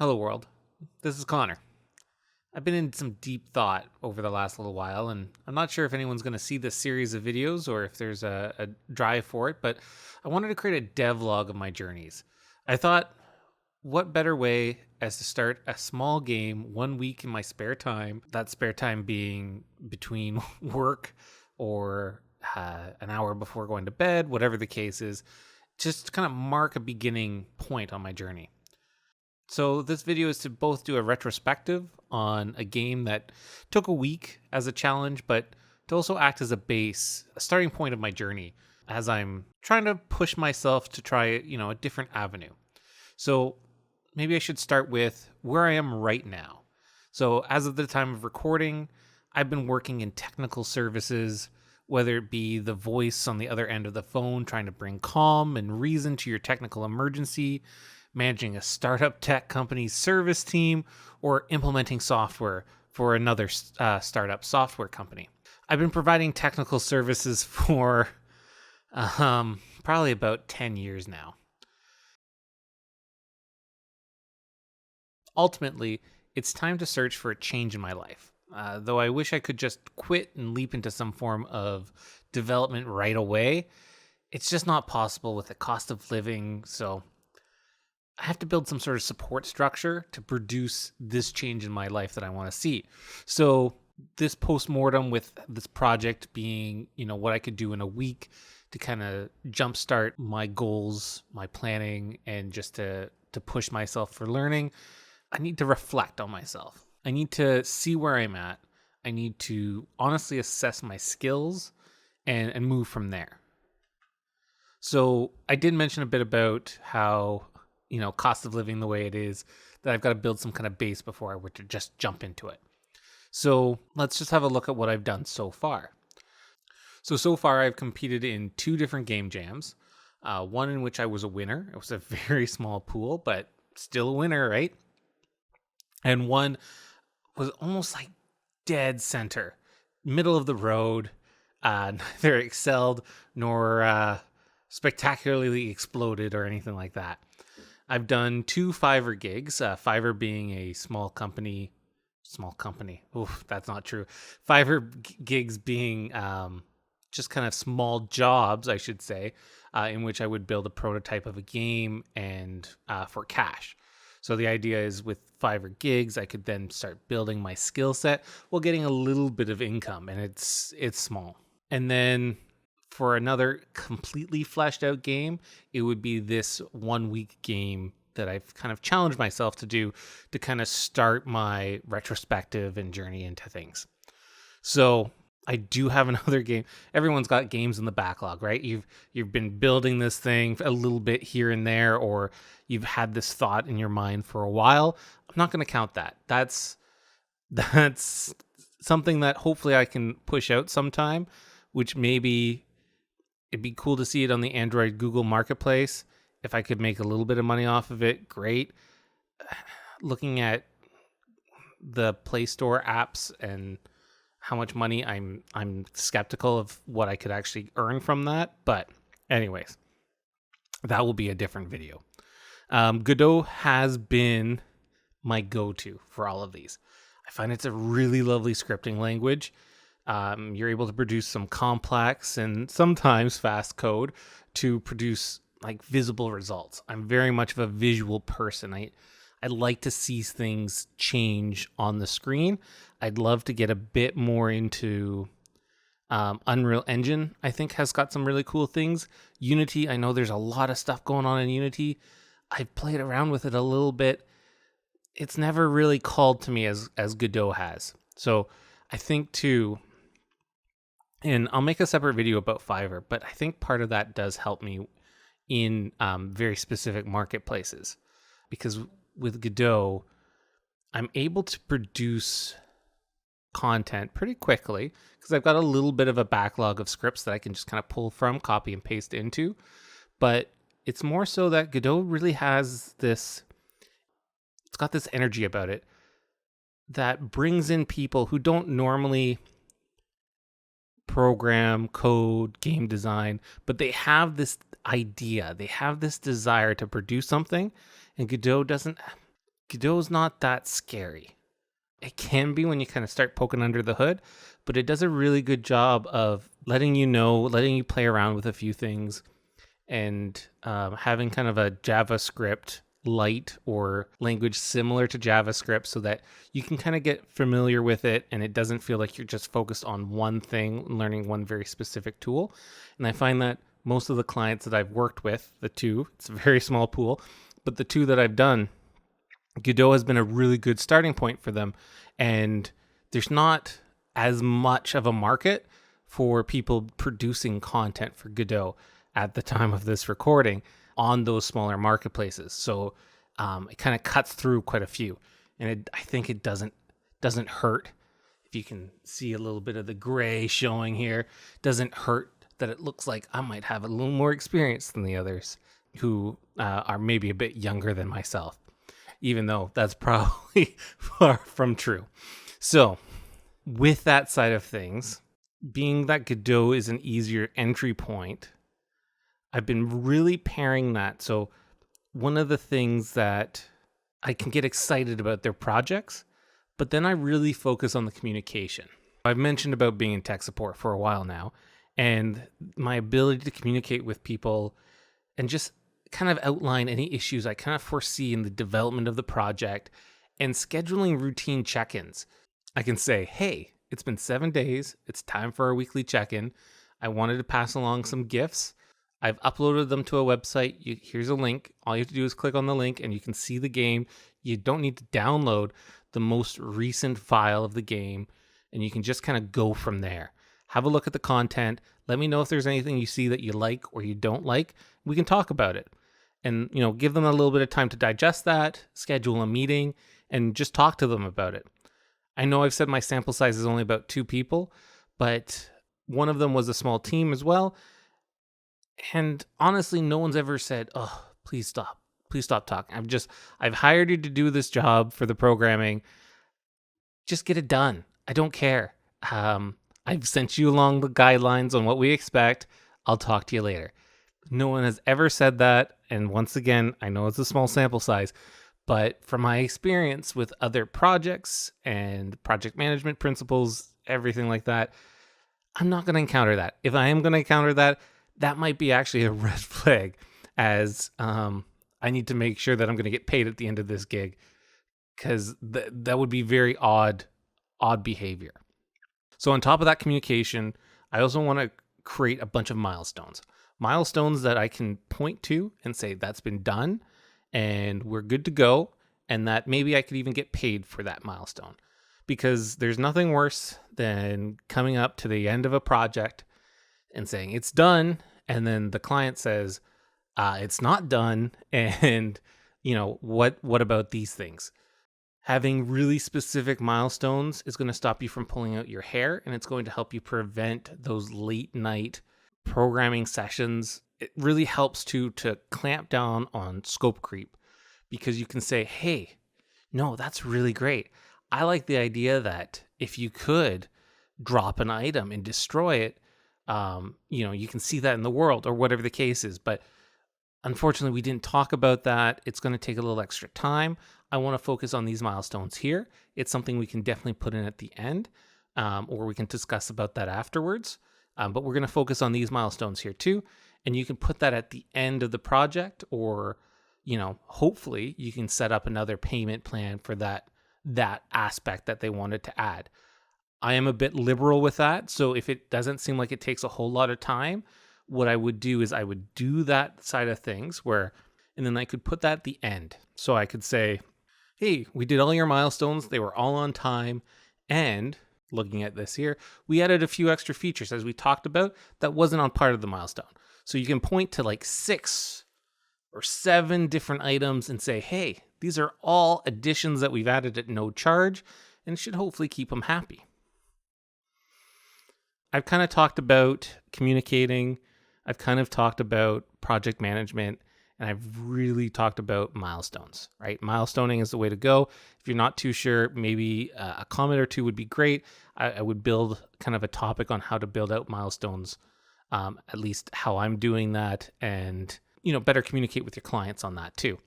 Hello, world. This is Connor. I've been in some deep thought over the last little while, and I'm not sure if anyone's going to see this series of videos or if there's a drive for it, but I wanted to create a devlog of my journeys. I thought, what better way as to start a small game 1 week in my spare time, that spare time being between work or an hour before going to bed, whatever the case is, just to kind of mark a beginning point on my journey. So this video is to both do a retrospective on a game that took a week as a challenge, but to also act as a base, a starting point of my journey as I'm trying to push myself to try, a different avenue. So maybe I should start with where I am right now. So as of the time of recording, I've been working in technical services, whether it be the voice on the other end of the phone trying to bring calm and reason to your technical emergency, managing a startup tech company's service team, or implementing software for another startup software company. I've been providing technical services for probably about 10 years now. Ultimately, it's time to search for a change in my life. Though I wish I could just quit and leap into some form of development right away, it's just not possible with the cost of living, so I have to build some sort of support structure to produce this change in my life that I want to see. So this postmortem with this project being, what I could do in a week to kind of jumpstart my goals, my planning, and just to push myself for learning, I need to reflect on myself. I need to see where I'm at. I need to honestly assess my skills and move from there. So I did mention a bit about how cost of living the way it is, that I've got to build some kind of base before I were to just jump into it. So let's just have a look at what I've done so far. So far I've competed in 2 different game jams. One in which I was a winner. It was a very small pool, but still a winner, right? And one was almost like dead center, middle of the road, neither excelled nor spectacularly exploded or anything like that. I've done 2 Fiverr gigs, Fiverr being a small company. Oof, that's not true. Fiverr gigs being just kind of small jobs, I should say, in which I would build a prototype of a game and for cash. So the idea is with Fiverr gigs, I could then start building my skill set while getting a little bit of income, and it's small. And then for another completely fleshed out game, it would be this 1 week game that I've kind of challenged myself to do to kind of start my retrospective and journey into things. So I do have another game. Everyone's got games in the backlog, right? You've been building this thing a little bit here and there, or you've had this thought in your mind for a while. I'm not going to count that. That's something that hopefully I can push out sometime, which maybe it'd be cool to see it on the Android Google Marketplace. If I could make a little bit of money off of it, great. Looking at the Play Store apps and how much money, I'm skeptical of what I could actually earn from that. But anyways, that will be a different video. Godot has been my go-to for all of these. I find it's a really lovely scripting language. You're able to produce some complex and sometimes fast code to produce like visible results. I'm very much of a visual person. I like to see things change on the screen. I'd love to get a bit more into Unreal Engine. I think has got some really cool things. Unity, I know there's a lot of stuff going on in Unity. I've played around with it a little bit. It's never really called to me as Godot has. So I think too, and I'll make a separate video about Fiverr, but I think part of that does help me in very specific marketplaces, because with Godot, I'm able to produce content pretty quickly because I've got a little bit of a backlog of scripts that I can just kind of pull from, copy and paste into. But it's more so that Godot really has this, it's got this energy about it that brings in people who don't normally program, code, game design, but they have this idea, they have this desire to produce something, and Godot Godot's not that scary. It can be when you kind of start poking under the hood, but it does a really good job of letting you play around with a few things, and having kind of a JavaScript light or language similar to JavaScript so that you can kind of get familiar with it and it doesn't feel like you're just focused on one thing, learning one very specific tool. And I find that most of the clients that I've worked with, it's a very small pool, but the two that I've done, Godot has been a really good starting point for them. And there's not as much of a market for people producing content for Godot at the time of this recording on those smaller marketplaces. So it kind of cuts through quite a few. And I think it doesn't hurt. If you can see a little bit of the gray showing here, doesn't hurt that it looks like I might have a little more experience than the others who are maybe a bit younger than myself, even though that's probably far from true. So with that side of things, being that Godot is an easier entry point, I've been really pairing that. So one of the things that I can get excited about their projects, but then I really focus on the communication. I've mentioned about being in tech support for a while now, and my ability to communicate with people and just kind of outline any issues I kind of foresee in the development of the project and scheduling routine check-ins. I can say, hey, it's been 7 days. It's time for our weekly check-in. I wanted to pass along some gifts. I've uploaded them to a website. Here's a link. All you have to do is click on the link and you can see the game. You don't need to download the most recent file of the game, and you can just kind of go from there. Have a look at the content. Let me know if there's anything you see that you like or you don't like. We can talk about it. And, give them a little bit of time to digest that, schedule a meeting, and just talk to them about it. I know I've said my sample size is only about 2 people, but one of them was a small team as well. And honestly, no one's ever said, oh, please stop. Please stop talking. I've hired you to do this job for the programming. Just get it done. I don't care. I've sent you along the guidelines on what we expect. I'll talk to you later. No one has ever said that. And once again, I know it's a small sample size, but from my experience with other projects and project management principles, everything like that, I'm not going to encounter that. If I am going to encounter that, that might be actually a red flag, as I need to make sure that I'm going to get paid at the end of this gig, because that would be very odd behavior. So on top of that communication, I also want to create a bunch of milestones that I can point to and say that's been done and we're good to go, and that maybe I could even get paid for that milestone. Because there's nothing worse than coming up to the end of a project and saying it's done, and then the client says it's not done, and what about these things? Having really specific milestones is going to stop you from pulling out your hair, and it's going to help you prevent those late night programming sessions. It really helps to clamp down on scope creep, because you can say, hey, no, that's really great. I like the idea that if you could drop an item and destroy it, you can see that in the world, or whatever the case is. But unfortunately, we didn't talk about that. It's going to take a little extra time. I want to focus on these milestones here. It's something we can definitely put in at the end, or we can discuss about that afterwards. But we're going to focus on these milestones here too. And you can put that at the end of the project, or, hopefully you can set up another payment plan for that aspect that they wanted to add. I am a bit liberal with that. So if it doesn't seem like it takes a whole lot of time, what I would do is I would do that side of things and then I could put that at the end. So I could say, hey, we did all your milestones. They were all on time. And looking at this here, we added a few extra features, as we talked about, that wasn't on part of the milestone. So you can point to like 6 or 7 different items and say, hey, these are all additions that we've added at no charge, and should hopefully keep them happy. I've kind of talked about communicating. I've kind of talked about project management, and I've really talked about milestones, right? Milestoning is the way to go. If you're not too sure, maybe a comment or two would be great. I would build kind of a topic on how to build out milestones, at least how I'm doing that, and better communicate with your clients on that too.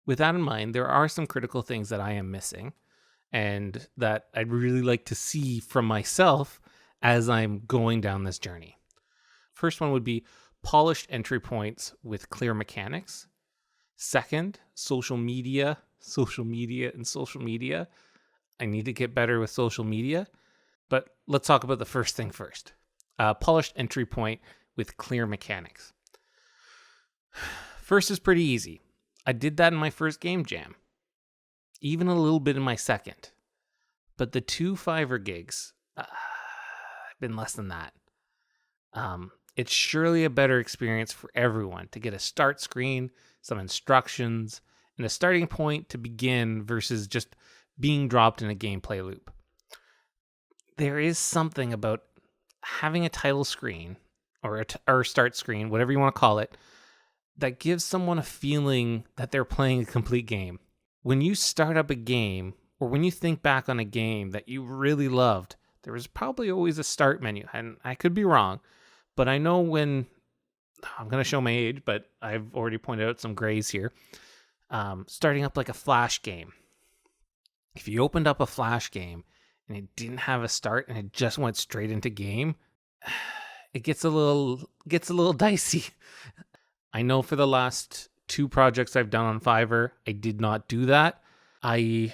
With that in mind, there are some critical things that I am missing and that I'd really like to see from myself as I'm going down this journey. First one would be polished entry points with clear mechanics. Second, social media. I need to get better with social media. But let's talk about the first thing first. Polished entry point with clear mechanics. First is pretty easy. I did that in my first game jam. Even a little bit in my second. But the 2 Fiverr gigs have been less than that. It's surely a better experience for everyone to get a start screen, some instructions, and a starting point to begin versus just being dropped in a gameplay loop. There is something about having a title screen or start screen, whatever you want to call it, that gives someone a feeling that they're playing a complete game. When you start up a game, or when you think back on a game that you really loved, there was probably always a start menu, and I could be wrong, but I know when, I'm going to show my age, but I've already pointed out some grays here, starting up like a Flash game. If you opened up a Flash game and it didn't have a start and it just went straight into game, it gets a little dicey. I know for the last 2 projects I've done on Fiverr, I did not do that. I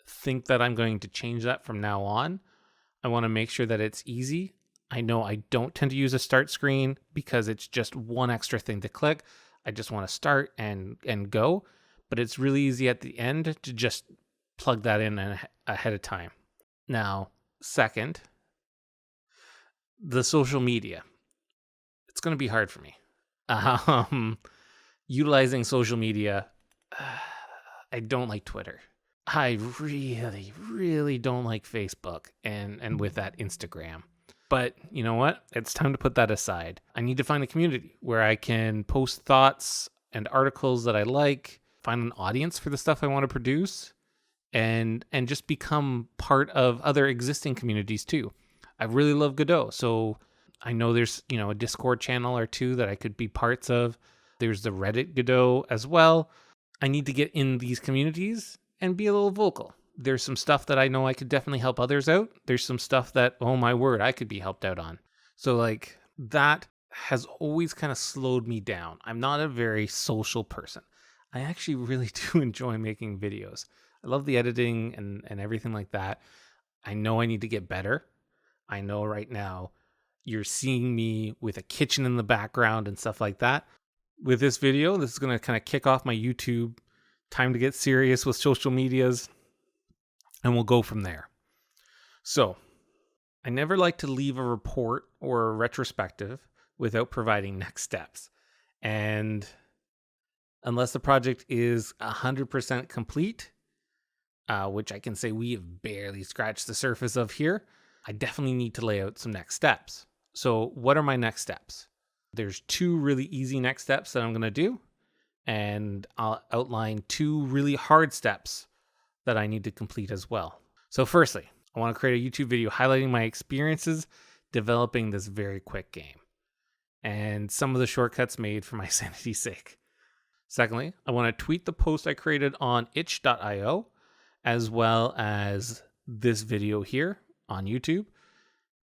think that I'm going to change that from now on. I want to make sure that it's easy. I know I don't tend to use a start screen because it's just one extra thing to click. I just want to start and go, but it's really easy at the end to just plug that in ahead of time. Now, second, the social media. It's going to be hard for me. Utilizing social media, I don't like Twitter. I really, really don't like Facebook and with that Instagram. But you know what? It's time to put that aside. I need to find a community where I can post thoughts and articles that I like, find an audience for the stuff I want to produce, and just become part of other existing communities too. I really love Godot, so I know there's, a Discord channel or 2 that I could be parts of. There's the Reddit Godot as well. I need to get in these communities and be a little vocal. There's some stuff that I know I could definitely help others out. There's some stuff that, oh my word, I could be helped out on. So that has always kind of slowed me down. I'm not a very social person. I actually really do enjoy making videos. I love the editing and everything like that. I know I need to get better. I know right now you're seeing me with a kitchen in the background and stuff like that. With this video, this is going to kind of kick off my YouTube. Time to get serious with social medias, and we'll go from there. So, I never like to leave a report or a retrospective without providing next steps. And unless the project is 100% complete, which I can say we have barely scratched the surface of here, I definitely need to lay out some next steps. So what are my next steps? There's 2 really easy next steps that I'm going to do, and I'll outline 2 really hard steps that I need to complete as well. So firstly, I want to create a YouTube video highlighting my experiences developing this very quick game and some of the shortcuts made for my sanity's sake. Secondly, I want to tweet the post I created on itch.io as well as this video here on YouTube.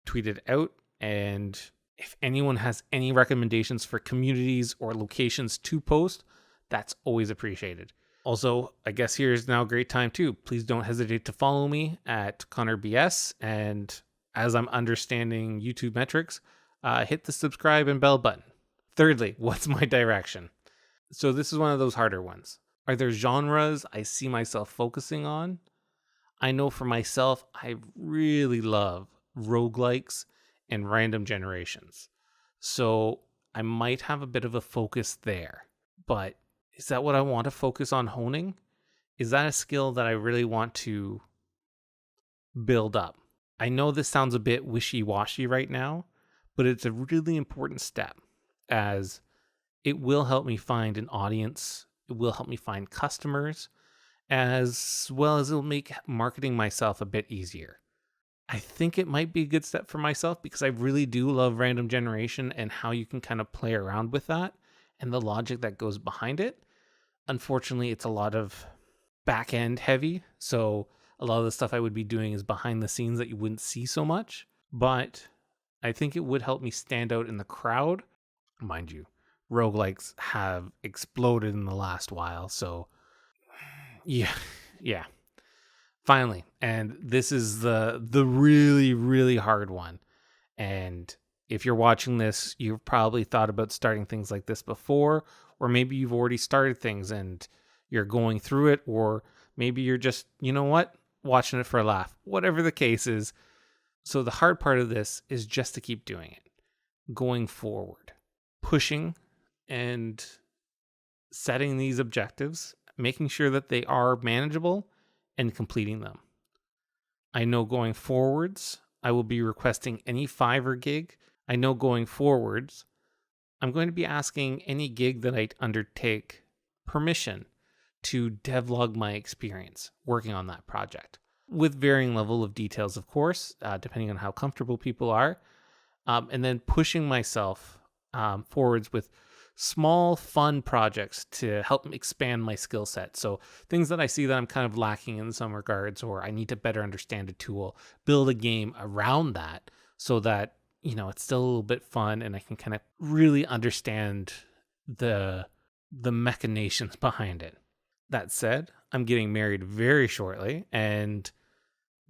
Tweet it out, and if anyone has any recommendations for communities or locations to post, that's always appreciated. Also, I guess here's now a great time too. Please don't hesitate to follow me at ConnorBS, and as I'm understanding YouTube metrics, hit the subscribe and bell button. Thirdly, what's my direction? So this is one of those harder ones. Are there genres I see myself focusing on? I know for myself, I really love roguelikes and random generations. So I might have a bit of a focus there. But is that what I want to focus on honing? Is that a skill that I really want to build up? I know this sounds a bit wishy-washy right now, but it's a really important step, as it will help me find an audience. It will help me find customers, as well as it'll make marketing myself a bit easier. I think it might be a good step for myself because I really do love random generation and how you can kind of play around with that and the logic that goes behind it. Unfortunately, it's a lot of back end heavy. So a lot of the stuff I would be doing is behind the scenes that you wouldn't see so much. But I think it would help me stand out in the crowd. Mind you, roguelikes have exploded in the last while. So yeah, yeah. Finally. And this is the really, really hard one. And if you're watching this, you've probably thought about starting things like this before, or maybe you've already started things and you're going through it, or maybe you're just, you know what, watching it for a laugh. Whatever the case is. So the hard part of this is just to keep doing it, going forward, pushing and setting these objectives, making sure that they are manageable and completing them. I know going forwards, I will be requesting any Fiverr gig. I know going forwards, I'm going to be asking any gig that I undertake permission to devlog my experience working on that project, with varying level of details, of course, depending on how comfortable people are, and then pushing myself forwards with small, fun projects to help expand my skill set. So things that I see that I'm kind of lacking in some regards, or I need to better understand a tool, build a game around that so that, you know, it's still a little bit fun and I can kind of really understand the machinations behind it. That said, I'm getting married very shortly and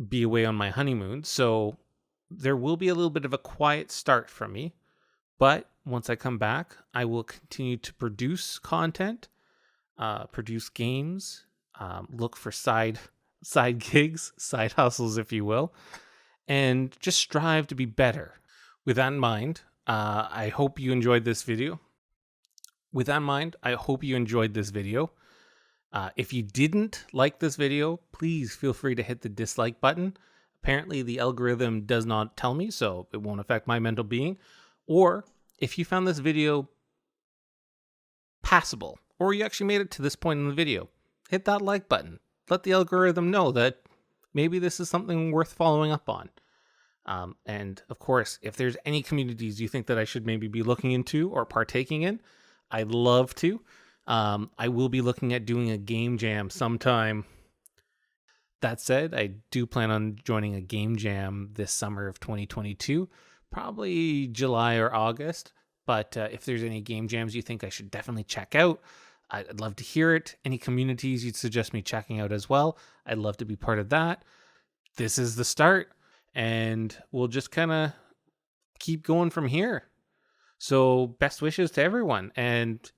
be away on my honeymoon. So there will be a little bit of a quiet start from me. But once I come back, I will continue to produce content, produce games, look for side gigs, side hustles, if you will, and just strive to be better. With that in mind, I hope you enjoyed this video. If you didn't like this video, please feel free to hit the dislike button. Apparently, the algorithm does not tell me, so it won't affect my mental being. Or if you found this video passable, or you actually made it to this point in the video, hit that like button. Let the algorithm know that maybe this is something worth following up on. And of course, if there's any communities you think that I should maybe be looking into or partaking in, I'd love to. I will be looking at doing a game jam sometime. That said, I do plan on joining a game jam this summer of 2022, probably July or August. But if there's any game jams you think I should definitely check out, I'd love to hear it. Any communities you'd suggest me checking out as well, I'd love to be part of that. This is the start, and we'll just kind of keep going from here. So best wishes to everyone, and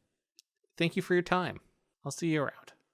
thank you for your time. I'll see you around.